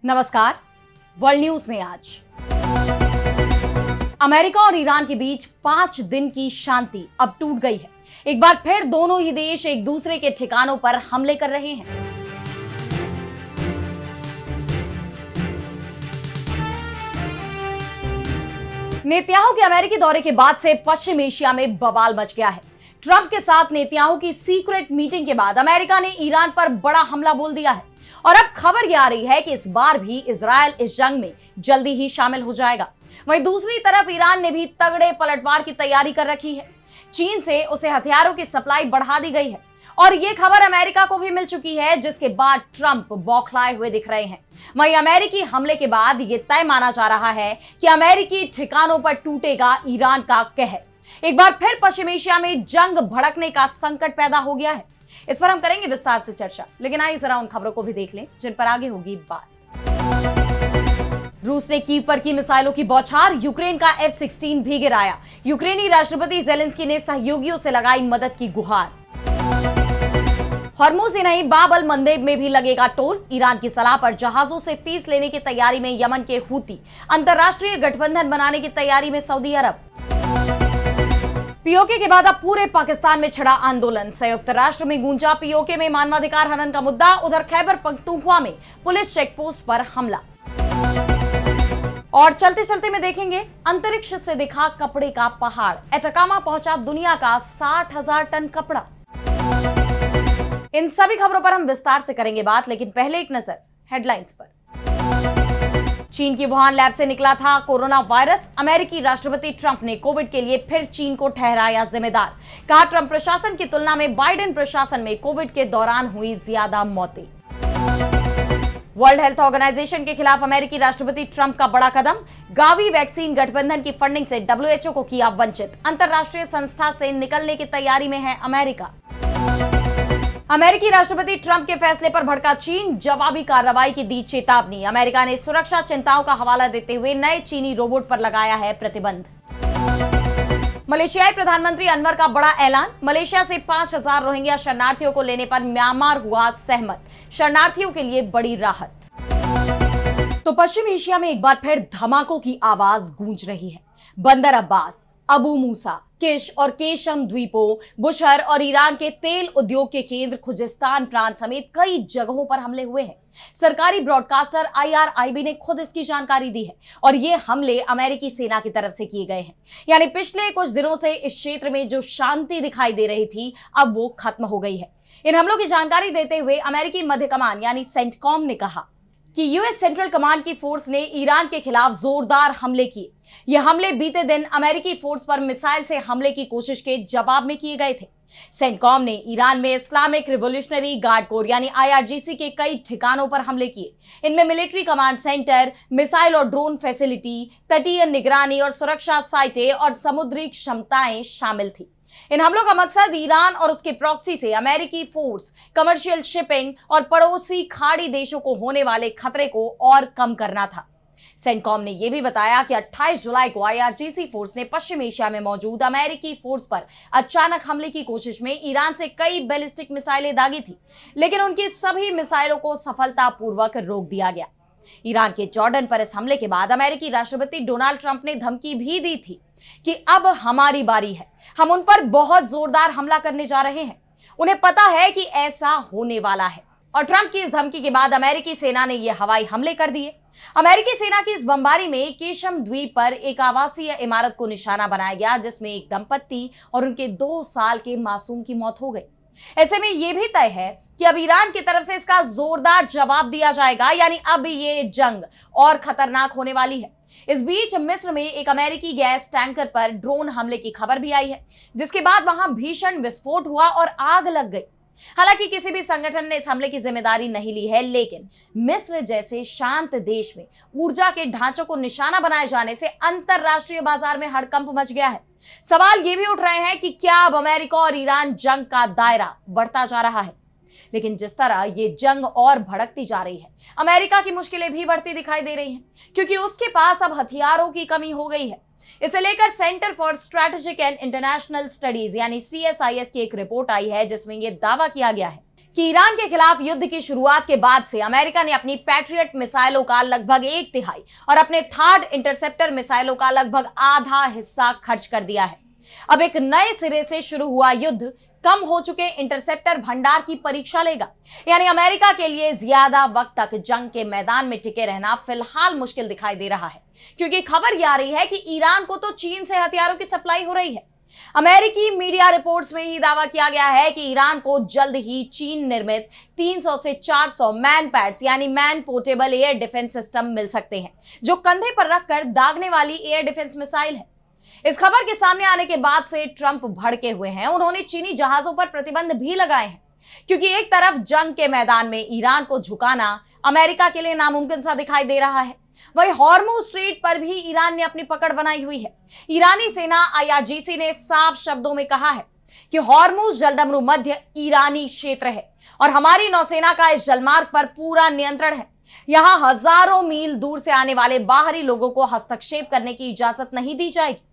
नमस्कार। World news में आज अमेरिका और ईरान के बीच 5 दिन की शांति अब टूट गई है। एक बार फिर दोनों ही देश एक दूसरे के ठिकानों पर हमले कर रहे हैं। नेतन्याहू के अमेरिकी दौरे के बाद से पश्चिम एशिया में बवाल मच गया है। ट्रंप के साथ नेतन्याहू की सीक्रेट मीटिंग के बाद अमेरिका ने ईरान पर बड़ा हमला बोल दिया है और अब खबर यह आ रही है कि इस बार भी इजराइल इस जंग में जल्दी ही शामिल हो जाएगा। वहीं दूसरी तरफ ईरान ने भी तगड़े पलटवार की तैयारी कर रखी है। चीन से उसे हथियारों की सप्लाई बढ़ा दी गई है और यह खबर अमेरिका को भी मिल चुकी है, जिसके बाद ट्रंप बौखलाए हुए दिख रहे हैं। वहीं अमेरिकी हमले के बाद यह तय माना जा रहा है कि अमेरिकी ठिकानों पर टूटेगा ईरान का कहर। एक बार फिर पश्चिम एशिया में जंग भड़कने का संकट पैदा हो गया है। इस पर हम करेंगे विस्तार से चर्चा, लेकिन आइए जरा उन खबरों को भी देख लें जिन पर आगे होगी बात। रूस ने कीव पर की मिसाइलों की बौछार, यूक्रेन का F-16 भी गिराया। यूक्रेनी राष्ट्रपति ज़ेलेंस्की ने सहयोगियों से लगाई मदद की गुहार। हॉर्मुज़ ही नहीं, बाब अल मंदेब में भी लगेगा टोल। ईरान की सलाह पर जहाजों से फीस लेने की तैयारी में यमन के हूती। अंतरराष्ट्रीय गठबंधन बनाने की तैयारी में सऊदी अरब। पीओके के बाद अब पूरे पाकिस्तान में छिड़ा आंदोलन। संयुक्त राष्ट्र में गूंजा पीओके में मानवाधिकार हनन का मुद्दा। उधर खैबर पख्तूनख्वा में पुलिस चेकपोस्ट पर हमला। और चलते चलते में देखेंगे, अंतरिक्ष से दिखा कपड़े का पहाड़। एटाकामा पहुंचा दुनिया का 60,000 टन कपड़ा। इन सभी खबरों पर हम विस्तार से करेंगे बात, लेकिन पहले एक नजर हेडलाइंस पर। चीन की वुहान लैब से निकला था कोरोना वायरस। अमेरिकी राष्ट्रपति ट्रंप ने कोविड के लिए फिर चीन को ठहराया जिम्मेदार। कहा, ट्रंप प्रशासन की तुलना में बाइडेन प्रशासन में कोविड के दौरान हुई ज्यादा मौतें। वर्ल्ड हेल्थ ऑर्गेनाइजेशन के खिलाफ अमेरिकी राष्ट्रपति ट्रंप का बड़ा कदम। गावी वैक्सीन गठबंधन की फंडिंग से WHO को किया वंचित। अंतरराष्ट्रीय संस्था से निकलने की तैयारी में है अमेरिका। अमेरिकी राष्ट्रपति ट्रंप के फैसले पर भड़का चीन, जवाबी कार्रवाई की दी चेतावनी। अमेरिका ने सुरक्षा चिंताओं का हवाला देते हुए नए चीनी रोबोट पर लगाया है प्रतिबंध। मलेशियाई प्रधानमंत्री अनवर का बड़ा ऐलान। मलेशिया से 5,000 रोहिंग्या शरणार्थियों को लेने पर म्यांमार हुआ सहमत। शरणार्थियों के लिए बड़ी राहत। तो पश्चिम एशिया में एक बार फिर धमाकों की आवाज गूंज रही है। बंदर अब्बास, अबू मूसा, किश और केशम द्वीपों, बुशहर और ईरान के तेल उद्योग के केंद्र खुजिस्तान प्रांत समेत कई जगहों पर हमले हुए हैं। सरकारी ब्रॉडकास्टर IRIB ने खुद इसकी जानकारी दी है और ये हमले अमेरिकी सेना की तरफ से किए गए हैं। यानी पिछले कुछ दिनों से इस क्षेत्र में जो शांति दिखाई दे रही थी, अब वो खत्म हो गई है। इन हमलों की जानकारी देते हुए अमेरिकी मध्य कमान यानी सेंटकॉम ने कहा कि यूएस सेंट्रल कमांड की फोर्स ने ईरान के खिलाफ जोरदार हमले किए। ये हमले बीते दिन अमेरिकी फोर्स पर मिसाइल से हमले की कोशिश के जवाब में किए गए थे। सेंटकॉम ने ईरान में इस्लामिक रिवोल्यूशनरी गार्ड कोर यानी IRGC के कई ठिकानों पर हमले किए। इनमें मिलिट्री कमांड सेंटर, मिसाइल और ड्रोन फैसिलिटी, तटीय निगरानी और सुरक्षा साइटें और समुद्री क्षमताएं शामिल थी। इन हमलों का मकसद ईरान और उसके प्रॉक्सी से अमेरिकी फोर्स, कमर्शियल शिपिंग और पड़ोसी खाड़ी देशों को होने वाले खतरे को और कम करना था। सेंटकॉम ने यह भी बताया कि 28 जुलाई को IRGC फोर्स ने पश्चिम एशिया में मौजूद अमेरिकी फोर्स पर अचानक हमले की कोशिश में ईरान से कई बैलिस्टिक मिसाइलें दागी थी, लेकिन उनकी सभी मिसाइलों को सफलतापूर्वक रोक दिया गया। ईरान के जॉर्डन पर इस हमले के बाद अमेरिकी राष्ट्रपति डोनाल्ड ट्रंप ने धमकी भी दी थी कि अब हमारी बारी है, हम उन पर बहुत जोरदार हमला करने जा रहे हैं। उन्हें पता है कि ऐसा होने वाला है। और ट्रंप की इस धमकी के बाद अमेरिकी सेना ने ये हवाई हमले कर दिए। अमेरिकी सेना की इस बमबारी में केशम द्वीप पर एक आवासीय इमारत को निशाना बनाया गया, जिसमें एक दंपत्ति और उनके 2 साल के मासूम की मौत हो गई। ऐसे में यह भी तय है कि अब ईरान की तरफ से इसका जोरदार जवाब दिया जाएगा, यानी अब ये जंग और खतरनाक होने वाली है। इस बीच मिस्र में एक अमेरिकी गैस टैंकर पर ड्रोन हमले की खबर भी आई है, जिसके बाद वहां भीषण विस्फोट हुआ और आग लग गई। हालांकि किसी भी संगठन ने इस हमले की जिम्मेदारी नहीं ली है, लेकिन मिस्र जैसे शांत देश में ऊर्जा के ढांचों को निशाना बनाए जाने से अंतरराष्ट्रीय बाजार में हड़कंप मच गया है। सवाल ये भी उठ रहे हैं कि क्या अब अमेरिका और ईरान जंग का दायरा बढ़ता जा रहा है। लेकिन जिस तरह ये जंग और भड़कती जा रही है, अमेरिका की मुश्किलें भी बढ़ती दिखाई दे रही हैं, क्योंकि उसके पास अब हथियारों की कमी हो गई है। इसे लेकर centre for strategic and international studies यानी CSIS की एक रिपोर्ट आई है, जिसमें यह दावा किया गया है कि ईरान के खिलाफ युद्ध की शुरुआत के बाद से अमेरिका ने अपनी पैट्रियट मिसाइलों का लगभग 1/3 और अपने थर्ड इंटरसेप्टर मिसाइलों का लगभग आधा हिस्सा खर्च कर दिया है। अब एक नए सिरे से शुरू हुआ युद्ध कम हो चुके इंटरसेप्टर भंडार की परीक्षा लेगा। यानी अमेरिका के लिए ज्यादा वक्त तक जंग के मैदान में टिके रहना फिलहाल मुश्किल दिखाई दे रहा है, क्योंकि खबर यह आ रही है कि ईरान को तो चीन से हथियारों की सप्लाई हो रही है। अमेरिकी मीडिया रिपोर्ट्स में ही दावा किया गया है कि ईरान को जल्द ही चीन निर्मित 300 से 400 मैन पैड्स यानी man portable air defence system मिल सकते हैं, जो कंधे पर रखकर दागने वाली एयर डिफेंस मिसाइल है। इस खबर के सामने आने के बाद से ट्रंप भड़के हुए हैं। उन्होंने चीनी जहाजों पर प्रतिबंध भी लगाए हैं, क्योंकि एक तरफ जंग के मैदान में ईरान को झुकाना अमेरिका के लिए नामुमकिन सा दिखाई दे रहा है, वहीं हॉर्मुज स्ट्रेट पर भी ईरान ने अपनी पकड़ बनाई हुई है। ईरानी सेना IRGC ने साफ शब्दों में कहा है कि हॉर्मुज जलडमरू मध्य ईरानी क्षेत्र है और हमारी नौसेना का इस जलमार्ग पर पूरा नियंत्रण है। यहां हजारों मील दूर से आने वाले बाहरी लोगों को हस्तक्षेप करने की इजाजत नहीं दी जाएगी।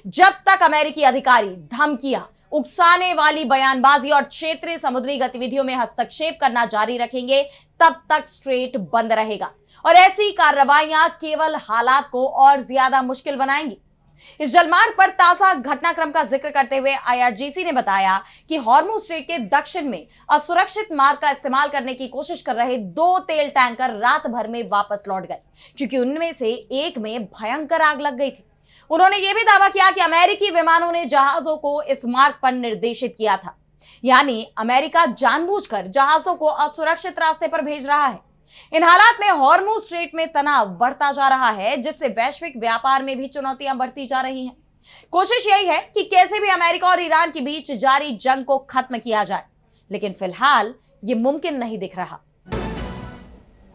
जब तक अमेरिकी अधिकारी धमकियां, उकसाने वाली बयानबाजी और क्षेत्रीय समुद्री गतिविधियों में हस्तक्षेप करना जारी रखेंगे, तब तक स्ट्रेट बंद रहेगा और ऐसी कार्रवाइयां केवल हालात को और ज्यादा मुश्किल बनाएंगी। इस जलमार्ग पर ताजा घटनाक्रम का जिक्र करते हुए IRGC ने बताया कि हॉर्मुज स्ट्रेट के दक्षिण में असुरक्षित मार्ग का इस्तेमाल करने की कोशिश कर रहे 2 तेल टैंकर रात भर में वापस लौट गए, क्योंकि उनमें से एक में भयंकर आग लग गई थी। उन्होंने यह भी दावा किया कि अमेरिकी विमानों ने जहाजों को इस मार्ग पर निर्देशित किया था, यानी अमेरिका जानबूझकर जहाजों को असुरक्षित रास्ते पर भेज रहा है। इन हालात में हॉर्मुज स्ट्रेट में तनाव बढ़ता जा रहा है, जिससे वैश्विक व्यापार में भी चुनौतियां बढ़ती जा रही हैं। कोशिश यही है कि कैसे भी अमेरिका और ईरान के बीच जारी जंग को खत्म किया जाए, लेकिन फिलहाल यह मुमकिन नहीं दिख रहा।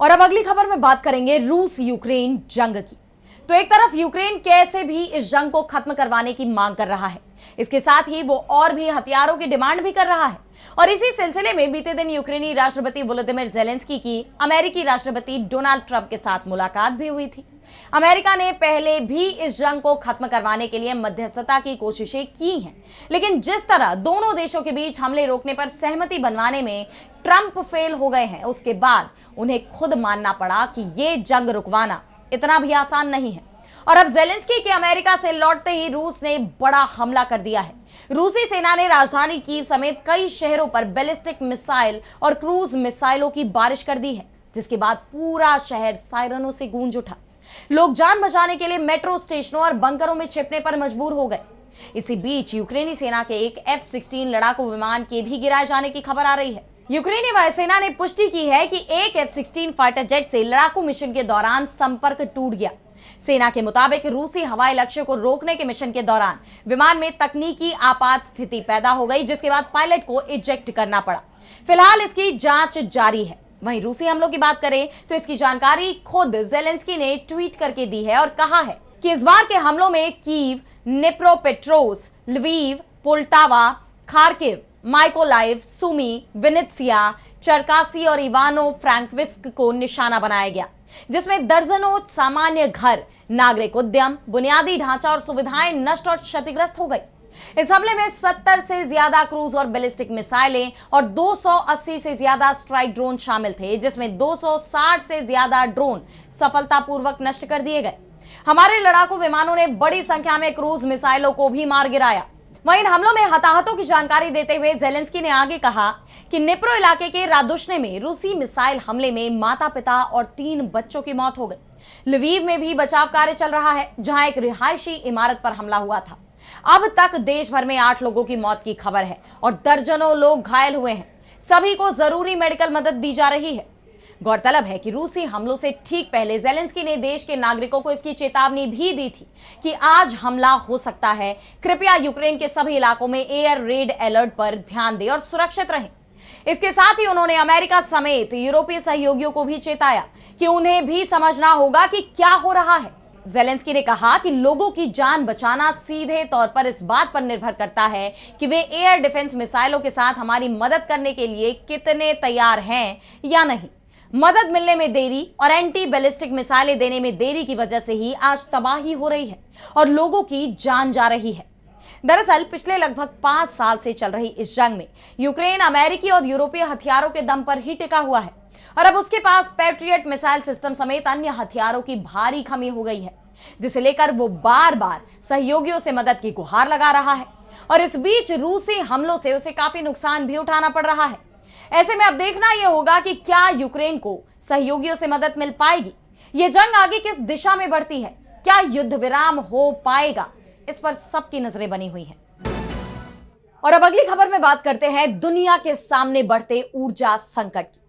और अब अगली खबर में बात करेंगे रूस यूक्रेन जंग की। तो एक तरफ यूक्रेन कैसे भी इस जंग को खत्म करवाने की मांग कर रहा है, इसके साथ ही वो और भी हथियारों की डिमांड भी कर रहा है। और इसी सिलसिले में बीते दिन यूक्रेनी राष्ट्रपति वोलोदिमीर ज़ेलेंस्की की अमेरिकी राष्ट्रपति डोनाल्ड ट्रंप के साथ मुलाकात भी हुई थी। अमेरिका ने पहले भी इस जंग को खत्म करवाने के लिए मध्यस्थता की कोशिशें की हैं, लेकिन जिस तरह दोनों देशों के बीच हमले रोकने पर सहमति बनवाने में ट्रंप फेल हो गए हैं, उसके बाद उन्हें खुद मानना पड़ा कि ये जंग रुकवाना इतना भी आसान नहीं है। और अब ज़ेलेंस्की के अमेरिका से लौटते ही रूस ने बड़ा हमला कर दिया है। रूसी सेना ने राजधानी कीव समेत कई शहरों पर बैलिस्टिक मिसाइल और क्रूज मिसाइलों की बारिश कर दी है, जिसके बाद पूरा शहर सायरनों से गूंज उठा। लोग जान बचाने के लिए मेट्रो स्टेशनों और बंकरों में छिपने पर मजबूर हो गए। इसी बीच यूक्रेनी सेना के एक F-16 लड़ाकू विमान के भी गिराए जाने की खबर आ रही है। यूक्रेनी वायुसेना ने पुष्टि की है कि एक F-16 फाइटर जेट से लड़ाकू मिशन के दौरान संपर्क टूट गया। सेना के मुताबिक रूसी हवाई लक्ष्य को रोकने के मिशन के दौरान विमान में तकनीकी आपात स्थिति पैदा हो गई, जिसके बाद पायलट को इजेक्ट करना पड़ा। फिलहाल इसकी जांच जारी है। वहीं रूसी हमलों की बात करें तो इसकी जानकारी खुद ज़ेलेंस्की ने ट्वीट करके दी है और कहा है कि इस बार के हमलों में Kyiv, Dnipropetrovsk, Lviv, Poltava, Kharkiv, Mykolaiv, Sumy, Vinnytsia, Cherkasy और इवानो फ्रैंकविस्क को निशाना बनाया गया, जिसमें दर्जनों सामान्य घर, नागरिक उद्यम, बुनियादी ढांचा और सुविधाएं नष्ट और क्षतिग्रस्त हो गई। इस हमले में 70 से ज्यादा क्रूज और बैलिस्टिक मिसाइलें और 280 से ज्यादा स्ट्राइक ड्रोन शामिल थे, जिसमें 260 से ज्यादा ड्रोन सफलतापूर्वक नष्ट कर दिए गए। हमारे लड़ाकू विमानों ने बड़ी संख्या में क्रूज मिसाइलों को भी मार गिराया। वहीं इन हमलों में हताहतों की जानकारी देते हुए ज़ेलेंस्की ने आगे कहा कि निप्रो इलाके के रादुश्ने में रूसी मिसाइल हमले में माता पिता और 3 बच्चों की मौत हो गई। लवीव में भी बचाव कार्य चल रहा है, जहां एक रिहायशी इमारत पर हमला हुआ था। अब तक देश भर में 8 लोगों की मौत की खबर है और दर्जनों लोग घायल हुए हैं। सभी को जरूरी मेडिकल मदद दी जा रही है। गौरतलब है कि रूसी हमलों से ठीक पहले ज़ेलेंस्की ने देश के नागरिकों को इसकी चेतावनी भी दी थी कि आज हमला हो सकता है। कृपया यूक्रेन के सभी इलाकों में एयर रेड अलर्ट पर ध्यान दें और सुरक्षित रहें। इसके साथ ही उन्होंने अमेरिका समेत यूरोपीय सहयोगियों को भी चेताया कि उन्हें भी समझना होगा कि क्या हो रहा है। ज़ेलेंस्की ने कहा कि लोगों की जान बचाना सीधे तौर पर इस बात पर निर्भर करता है कि वे एयर डिफेंस मिसाइलों के साथ हमारी मदद करने के लिए कितने तैयार हैं या नहीं। मदद मिलने में देरी और एंटी बैलिस्टिक मिसाइलें देने में देरी की वजह से ही आज तबाही हो रही है और लोगों की जान जा रही है। दरअसल पिछले लगभग 5 साल से चल रही इस जंग में यूक्रेन अमेरिकी और यूरोपीय हथियारों के दम पर ही टिका हुआ है और अब उसके पास पैट्रियट मिसाइल सिस्टम समेत अन्य हथियारों की भारी कमी हो गई है, जिसे लेकर वो बार बार सहयोगियों से मदद की गुहार लगा रहा है और इस बीच रूसी हमलों से उसे काफी नुकसान भी उठाना पड़ रहा है। ऐसे में अब देखना यह होगा कि क्या यूक्रेन को सहयोगियों से मदद मिल पाएगी, ये जंग आगे किस दिशा में बढ़ती है, क्या युद्ध विराम हो पाएगा, इस पर सबकी नजरें बनी हुई हैं। और अब अगली खबर में बात करते हैं दुनिया के सामने बढ़ते ऊर्जा संकट की।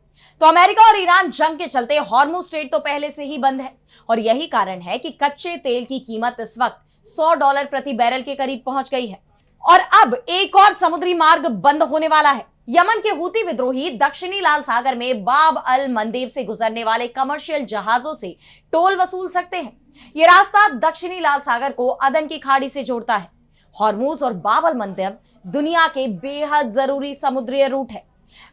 तो अमेरिका और ईरान जंग के चलते हॉर्मुज स्ट्रेट तो पहले से ही बंद है और यही कारण है कि कच्चे तेल की कीमत इस वक्त $100 प्रति बैरल के करीब पहुंच गई है और अब एक और समुद्री मार्ग बंद होने वाला है। यमन के हूती विद्रोही दक्षिणी लाल सागर में बाब अल मंदेब से गुजरने वाले कमर्शियल जहाजों से टोल वसूल सकते हैं। यह रास्ता दक्षिणी लाल सागर को अदन की खाड़ी से जोड़ता है। हॉर्मुज और बाब अल मंदेब दुनिया के बेहद जरूरी समुद्री रूट है।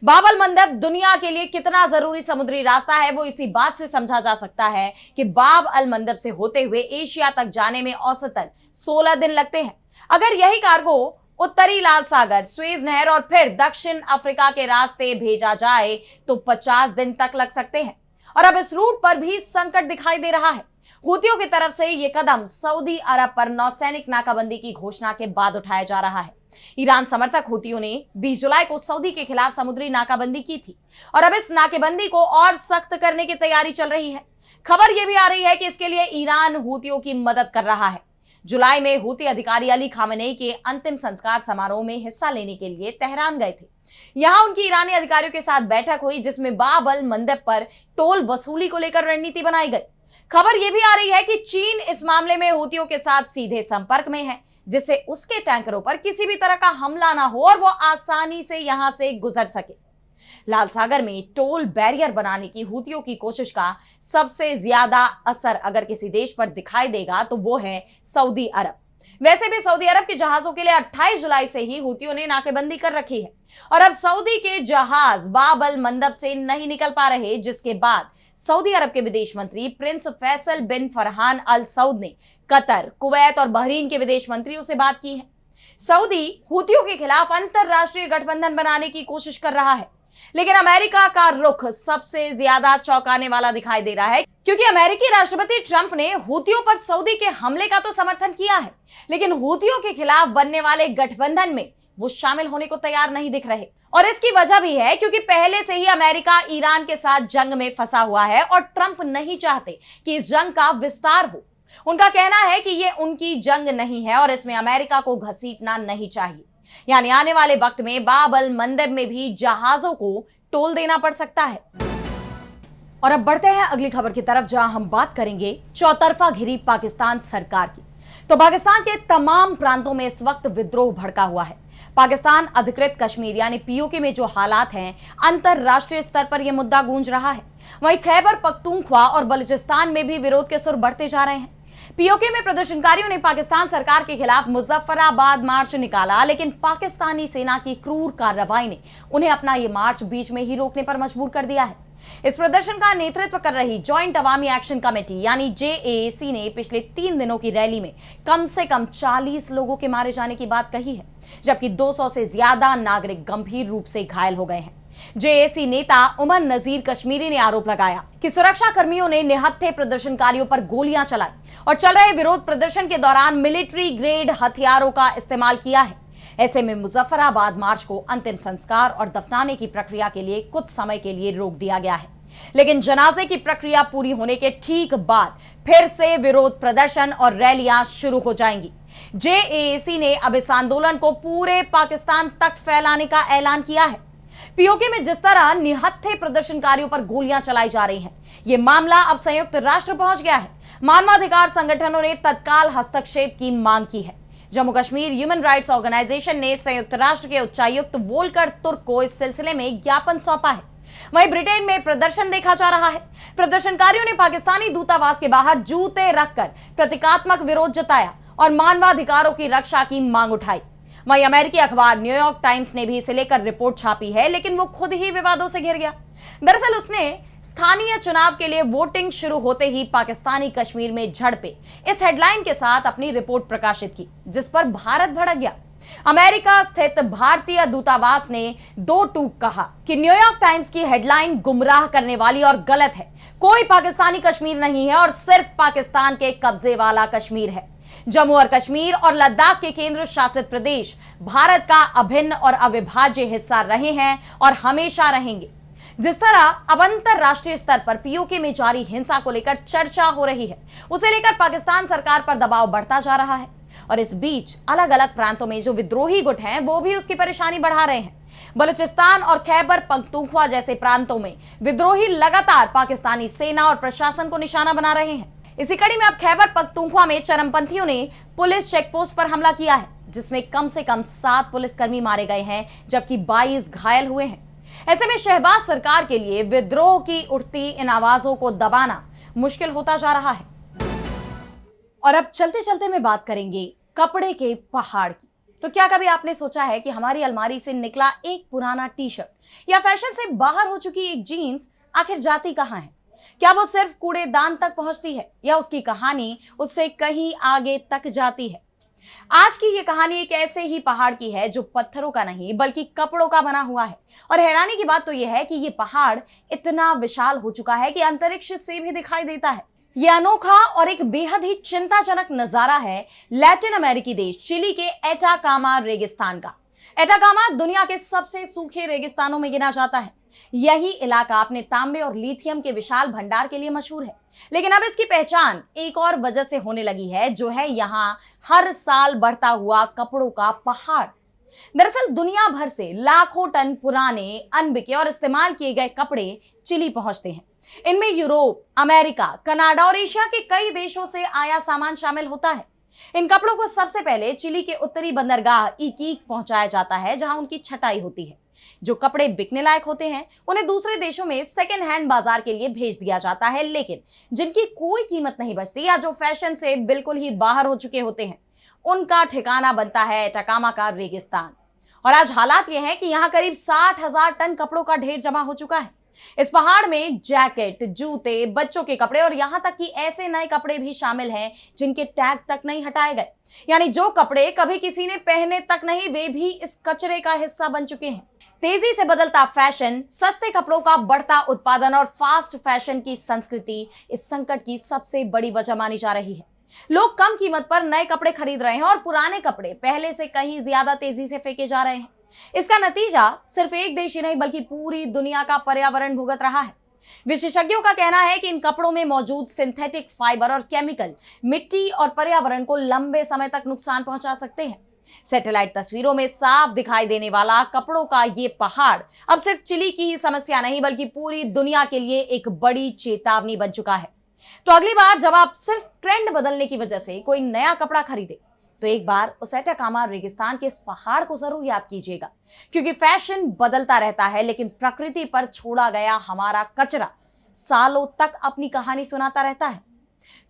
बाब अल मंदेब दुनिया के लिए कितना जरूरी समुद्री रास्ता है वो इसी बात से समझा जा सकता है कि बाब अल मंदेब से होते हुए एशिया तक जाने में औसतन 16 दिन लगते हैं। अगर यही कार्गो उत्तरी लाल सागर, स्वेज नहर और फिर दक्षिण अफ्रीका के रास्ते भेजा जाए तो 50 दिन तक लग सकते हैं और अब इस रूट पर भी संकट दिखाई दे रहा है। हूतियों की तरफ से यह कदम सऊदी अरब पर नौसैनिक नाकाबंदी की घोषणा के बाद उठाया जा रहा है। ईरान समर्थक हूतियों ने 20 जुलाई को सऊदी के खिलाफ समुद्री नाकाबंदी की थी और अब इस नाकेबंदी को और सख्त करने की तैयारी चल रही है। खबर यह भी आ रही है कि इसके लिए ईरान हूतियों की मदद कर रहा है। जुलाई में हूती अधिकारी अली खामेनेई के अंतिम संस्कार समारोह में हिस्सा लेने के लिए तेहरान गए थे। यहां उनकी ईरानी अधिकारियों के साथ बैठक हुई जिसमें बाब अल मंदेब पर टोल वसूली को लेकर रणनीति बनाई गई। खबर यह भी आ रही है कि चीन इस मामले में हूतियों के साथ सीधे संपर्क में है, जिससे उसके टैंकरों पर किसी भी तरह का हमला ना हो और वो आसानी से यहां से गुजर सके। लाल सागर में टोल बैरियर बनाने की हूतियों की कोशिश का सबसे ज्यादा असर अगर किसी देश पर दिखाई देगा तो वो है सऊदी अरब। वैसे भी सऊदी अरब के जहाजों के लिए 28 जुलाई से ही हूतियों ने नाकेबंदी कर रखी है और अब सऊदी के जहाज बाब अल मंदेब से नहीं निकल पा रहे, जिसके बाद सऊदी अरब के विदेश मंत्री प्रिंस फैसल बिन फरहान अल सऊद ने कतर, कुवैत और बहरीन के विदेश मंत्रियों से बात की है। सऊदी हूतियों के खिलाफ अंतरराष्ट्रीय गठबंधन बनाने की कोशिश कर रहा है, लेकिन अमेरिका का रुख सबसे ज्यादा चौंकाने वाला दिखाई दे रहा है, क्योंकि अमेरिकी राष्ट्रपति ट्रंप ने हूतियों पर सऊदी के हमले का तो समर्थन किया है, लेकिन हूतियों के खिलाफ बनने वाले गठबंधन में वो शामिल होने को तैयार नहीं दिख रहे। और इसकी वजह भी है क्योंकि पहले से ही अमेरिका ईरान के साथ जंग में फंसा हुआ है और ट्रंप नहीं चाहते कि इस जंग का विस्तार हो। उनका कहना है कि ये उनकी जंग नहीं है और इसमें अमेरिका को घसीटना नहीं चाहिए। यानी आने वाले वक्त में बाब अल मंदेब में भी जहाजों को टोल देना पड़ सकता है। और अब बढ़ते हैं अगली खबर की तरफ, जहां हम बात करेंगे चौतरफा घिरी पाकिस्तान सरकार की। तो पाकिस्तान के तमाम प्रांतों में इस वक्त विद्रोह भड़का हुआ है। पाकिस्तान अधिकृत कश्मीर यानी पीओके में जो हालात हैं, अंतरराष्ट्रीय स्तर पर यह मुद्दा गूंज रहा है। वहीं खैबर पख्तूनख्वा और बलूचिस्तान में भी विरोध के सुर बढ़ते जा रहे हैं। पीओके में प्रदर्शनकारियों ने पाकिस्तान सरकार के खिलाफ मुजफ्फराबाद मार्च निकाला, लेकिन पाकिस्तानी सेना की क्रूर कार्रवाई ने उन्हें अपना ये मार्च बीच में ही रोकने पर मजबूर कर दिया है। इस प्रदर्शन का नेतृत्व कर रही जॉइंट अवामी एक्शन कमेटी यानी जेएसी ने पिछले 3 दिनों की रैली में कम से कम 40 लोगों के मारे जाने की बात कही है, जबकि 200 से ज्यादा नागरिक गंभीर रूप से घायल हो गए हैं। जेएसी नेता उमर नजीर कश्मीरी ने आरोप लगाया कि सुरक्षा कर्मियों ने निहत्थे प्रदर्शनकारियों पर गोलियां चलाई और चल रहे विरोध प्रदर्शन के दौरान मिलिट्री ग्रेड हथियारों का इस्तेमाल किया है। ऐसे में मुजफ्फराबाद मार्च को अंतिम संस्कार और दफनाने की प्रक्रिया के लिए कुछ समय के लिए रोक दिया गया है, लेकिन जनाजे की प्रक्रिया पूरी होने के ठीक बाद फिर से विरोध प्रदर्शन और रैलियां शुरू हो जाएंगी। जेएसी ने अब इस आंदोलन को पूरे पाकिस्तान तक फैलाने का ऐलान किया है। पीओके में जिस तरह निहत्थे प्रदर्शनकारियों पर गोलियां चलाई जा रही हैं, यह मामला अब संयुक्त राष्ट्र पहुंच गया है। मानवाधिकार संगठनों ने तत्काल हस्तक्षेप की मांग की है। Jammu Kashmir human rights organisation ने संयुक्त राष्ट्र के उच्चायुक्त वोल्कर तुर्क को इस सिलसिले में ज्ञापन सौंपा है। वहीं ब्रिटेन में प्रदर्शन देखा जा रहा है। प्रदर्शनकारियों ने पाकिस्तानी दूतावास के बाहर जूते रखकर प्रतीकात्मक विरोध जताया और मानवाधिकारों की रक्षा की मांग उठाई। वहीं अमेरिकी अखबार न्यूयॉर्क टाइम्स ने भी इसे लेकर रिपोर्ट छापी है, लेकिन वो खुद ही विवादों से घिर गया। दरअसल उसने स्थानीय चुनाव के लिए वोटिंग शुरू होते ही पाकिस्तानी कश्मीर में झड़पें इस हेडलाइन के साथ अपनी रिपोर्ट प्रकाशित की, जिस पर भारत भड़क गया। अमेरिका स्थित भारतीय दूतावास ने दो टूक कहा कि न्यूयॉर्क टाइम्स की हेडलाइन गुमराह करने वाली और गलत है। कोई पाकिस्तानी कश्मीर नहीं है और सिर्फ पाकिस्तान के कब्जे वाला कश्मीर है। जम्मू और कश्मीर और लद्दाख के केंद्र शासित प्रदेश भारत का अभिन्न और अविभाज्य हिस्सा रहे हैं और हमेशा रहेंगे। जिस तरह अब अंतरराष्ट्रीय स्तर पर पीओके में जारी हिंसा को लेकर चर्चा हो रही है, उसे लेकर पाकिस्तान सरकार पर दबाव बढ़ता जा रहा है और इस बीच अलग अलग प्रांतों में जो विद्रोही गुट हैं वो भी उसकी परेशानी बढ़ा रहे हैं। बलूचिस्तान और खैबर पख्तूनख्वा जैसे प्रांतों में विद्रोही लगातार पाकिस्तानी सेना और प्रशासन को निशाना बना रहे हैं। इसी कड़ी में अब खैबर पख्तूनख्वा में चरमपंथियों ने पुलिस चेकपोस्ट पर हमला किया है, जिसमें कम से कम 7 पुलिसकर्मी मारे गए हैं जबकि 22 घायल हुए हैं। ऐसे में शहबाज सरकार के लिए विद्रोह की उठती इन आवाजों को दबाना मुश्किल होता जा रहा है। और अब चलते चलते में बात करेंगे कपड़े के पहाड़ की। तो क्या कभी आपने सोचा है कि हमारी अलमारी से निकला एक पुराना टी शर्ट या फैशन से बाहर हो चुकी एक जीन्स आखिर जाती कहां है? क्या वो सिर्फ कूड़ेदान तक पहुंचती है या उसकी कहानी उससे कहीं आगे तक जाती है? आज की ये कहानी एक ऐसे ही पहाड़ की है जो पत्थरों का नहीं बल्कि कपड़ों का बना हुआ है। और हैरानी की बात तो यह है कि ये पहाड़ इतना विशाल हो चुका है कि अंतरिक्ष से भी दिखाई देता है। ये अनोखा और एक बेहद ही चिंताजनक नजारा है लैटिन अमेरिकी देश चिली के एटाकामा रेगिस्तान का। एटाकामा दुनिया के सबसे सूखे रेगिस्तानों में गिना जाता है। यही इलाका अपने तांबे और लिथियम के विशाल भंडार के लिए मशहूर है, लेकिन अब इसकी पहचान एक और वजह से होने लगी है, जो है यहाँ हर साल बढ़ता हुआ कपड़ों का पहाड़। दरअसल दुनिया भर से लाखों टन पुराने, अनबिके और इस्तेमाल किए गए कपड़े चिली पहुंचते हैं। इनमें यूरोप, अमेरिका, कनाडा और एशिया के कई देशों से आया सामान शामिल होता है। इन कपड़ों को सबसे पहले चिली के उत्तरी बंदरगाह इकीक पहुंचाया जाता है, जहां उनकी छटाई होती है। जो कपड़े बिकने लायक होते हैं उन्हें दूसरे देशों में सेकेंड हैंड बाजार के लिए भेज दिया जाता है, लेकिन जिनकी कोई कीमत नहीं बचती या जो फैशन से बिल्कुल ही बाहर हो चुके होते हैं, उनका ठिकाना बनता है एटाकामा का रेगिस्तान। और आज हालात यह है कि यहाँ करीब 60,000 टन कपड़ों का ढेर जमा हो चुका है। इस पहाड़ में जैकेट, जूते, बच्चों के कपड़े और यहाँ तक कि ऐसे नए कपड़े भी शामिल हैं जिनके टैग तक नहीं हटाए गए। यानी जो कपड़े कभी किसी ने पहने तक नहीं, वे भी इस कचरे का हिस्सा बन चुके हैं। तेजी से बदलता फैशन, सस्ते कपड़ों का बढ़ता उत्पादन और फास्ट फैशन की संस्कृति इस संकट की सबसे बड़ी वजह मानी जा रही है। लोग कम कीमत पर नए कपड़े खरीद रहे हैं और पुराने कपड़े पहले से कहीं ज्यादा तेजी से फेंके जा रहे हैं। इसका नतीजा सिर्फ एक देश ही नहीं बल्कि पूरी दुनिया का पर्यावरण भुगत रहा है। विशेषज्ञों का कहना है कि इन कपड़ों में मौजूद सिंथेटिक फाइबर और केमिकल मिट्टी और पर्यावरण को लंबे समय तक नुकसान पहुंचा सकते हैं। सैटेलाइट तस्वीरों में साफ दिखाई देने वाला कपड़ों का ये पहाड़ अब सिर्फ चिली की ही समस्या नहीं बल्कि पूरी दुनिया के लिए एक बड़ी चेतावनी बन चुका है। तो अगली बार जब आप सिर्फ ट्रेंड बदलने की वजह से कोई नया कपड़ा खरीदे तो एक बार उस एटाकामा रेगिस्तान के इस पहाड़ को जरूर याद कीजिएगा, क्योंकि फैशन बदलता रहता है लेकिन प्रकृति पर छोड़ा गया हमारा कचरा सालों तक अपनी कहानी सुनाता रहता है।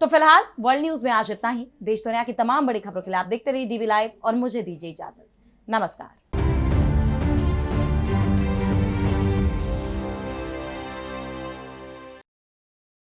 तो फिलहाल वर्ल्ड न्यूज में आज इतना ही। देश दुनिया की तमाम बड़ी खबरों के लिए आप देखते रहिए डीबी लाइव और मुझे दीजिए इजाजत। नमस्कार।